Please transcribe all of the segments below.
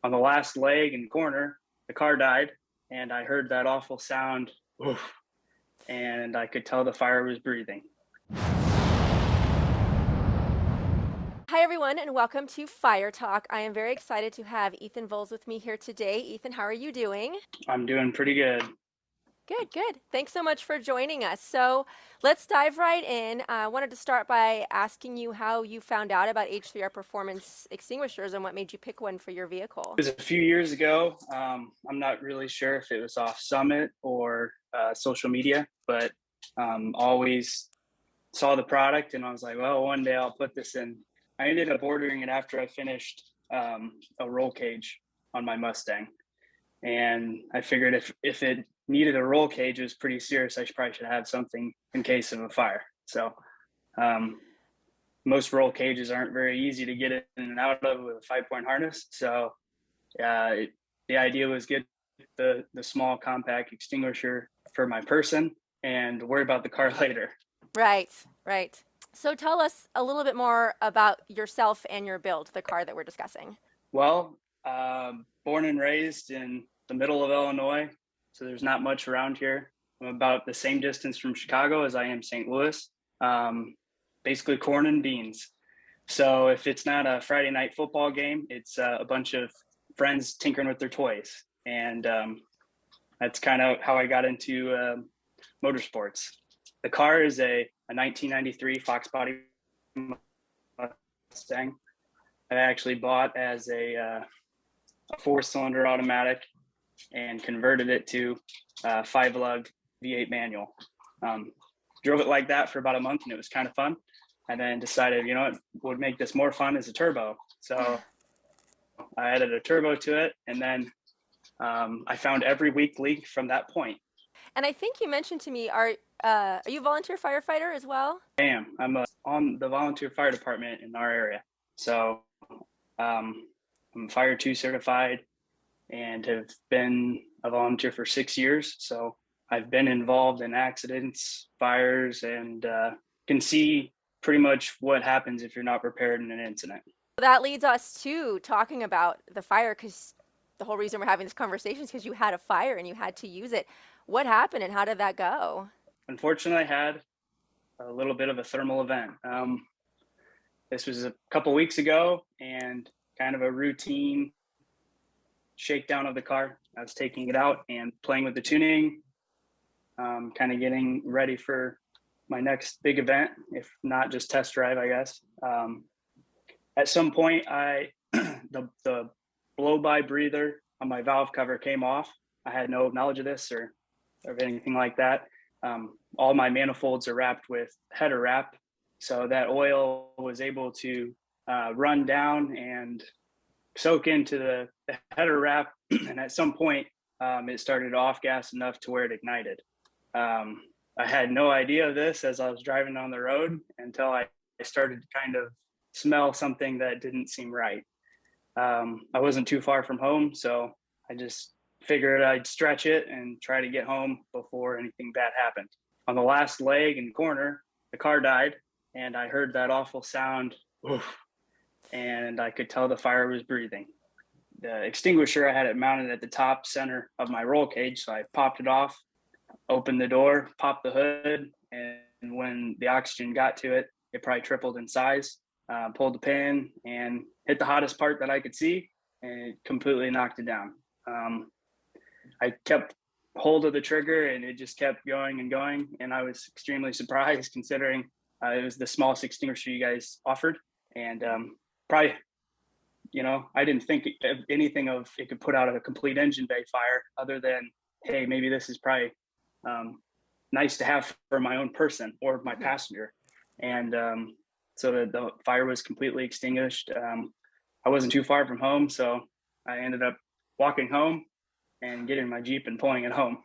On the last leg and corner, the car died, and I heard that awful sound, oof, and I could tell the fire was breathing. Hi, everyone, and welcome to FireTalk. I am very excited to have Ethan Volz with me here today. Ethan, how are you doing? I'm doing pretty good. Good, good. Thanks so much for joining us. So let's dive right in. I wanted to start by asking you how you found out about H3R performance extinguishers and what made you pick one for your vehicle. It was a few years ago. I'm not really sure if it was off Summit or social media, but always saw the product and I was like, well, one day I'll put this in. I ended up ordering it after I finished a roll cage on my Mustang. And I figured if it needed a roll cage, it was pretty serious. I probably should have something in case of a fire. So most roll cages aren't very easy to get in and out of with a 5-point harness. So the idea was get the small compact extinguisher for my person and worry about the car later. Right, right. So tell us a little bit more about yourself and your build, the car that we're discussing. Well, born and raised in the middle of Illinois, so there's not much around here. I'm about the same distance from Chicago as I am St. Louis. Basically corn and beans. So if it's not a Friday night football game, it's a bunch of friends tinkering with their toys. And that's kind of how I got into motorsports. The car is a 1993 Fox Body Mustang. I actually bought as a 4-cylinder automatic and converted it to a 5-lug V8 manual. Drove it like that for about a month and it was kind of fun. And then decided, what would make this more fun is a turbo. So I added a turbo to it, and then I found every weak leak from that point. And I think you mentioned to me, are you a volunteer firefighter as well? I am. I'm on the volunteer fire department in our area. So I'm Fire 2 certified and have been a volunteer for 6 years. So I've been involved in accidents, fires, and can see pretty much what happens if you're not prepared in an incident. That leads us to talking about the fire, because the whole reason we're having this conversation is because you had a fire and you had to use it. What happened and how did that go? Unfortunately, I had a little bit of a thermal event. This was a couple weeks ago and kind of a routine shakedown of the car. I was taking it out and playing with the tuning, kind of getting ready for my next big event, if not just test drive, I guess. At some point, the blow-by breather on my valve cover came off. I had no knowledge of this or anything like that. All my manifolds are wrapped with header wrap, so that oil was able to run down and soak into the header wrap, and at some point, it started to off-gas enough to where it ignited. I had no idea of this as I was driving on the road until I started to kind of smell something that didn't seem right. I wasn't too far from home, so I just figured I'd stretch it and try to get home before anything bad happened. On the last leg and corner, the car died, and I heard that awful sound, oof, and I could tell the fire was breathing. The extinguisher, I had it mounted at the top center of my roll cage, so I popped it off, opened the door, popped the hood, and when the oxygen got to it, it probably tripled in size. Pulled the pin and hit the hottest part that I could see, and it completely knocked it down. I kept hold of the trigger and it just kept going and going, and I was extremely surprised considering it was the smallest extinguisher you guys offered, and probably, I didn't think anything of it could put out a complete engine bay fire other than, hey, maybe this is probably nice to have for my own person or my passenger. And so the fire was completely extinguished. I wasn't too far from home, so I ended up walking home and getting my Jeep and pulling it home.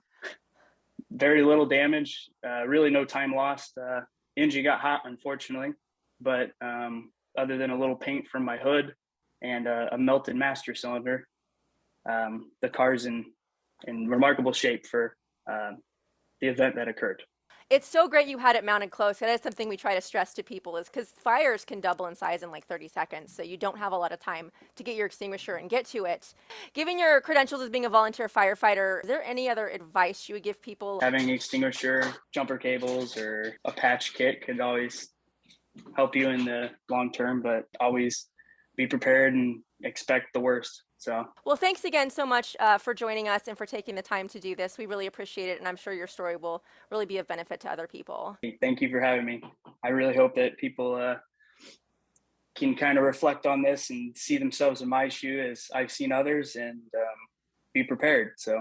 Very little damage, really no time lost. Engine got hot, unfortunately, but other than a little paint from my hood and a melted master cylinder, the car's in remarkable shape for the event that occurred. It's so great you had it mounted close. That is something we try to stress to people, is because fires can double in size in like 30 seconds. So you don't have a lot of time to get your extinguisher and get to it. Given your credentials as being a volunteer firefighter, is there any other advice you would give people? Having extinguisher, jumper cables, or a patch kit could always help you in the long term, but always be prepared and expect the worst. So, well, thanks again so much for joining us and for taking the time to do this. We really appreciate it, and I'm sure your story will really be of benefit to other people. thank you for having me. I really hope that people can kind of reflect on this and see themselves in my shoe as I've seen others, and be prepared. So.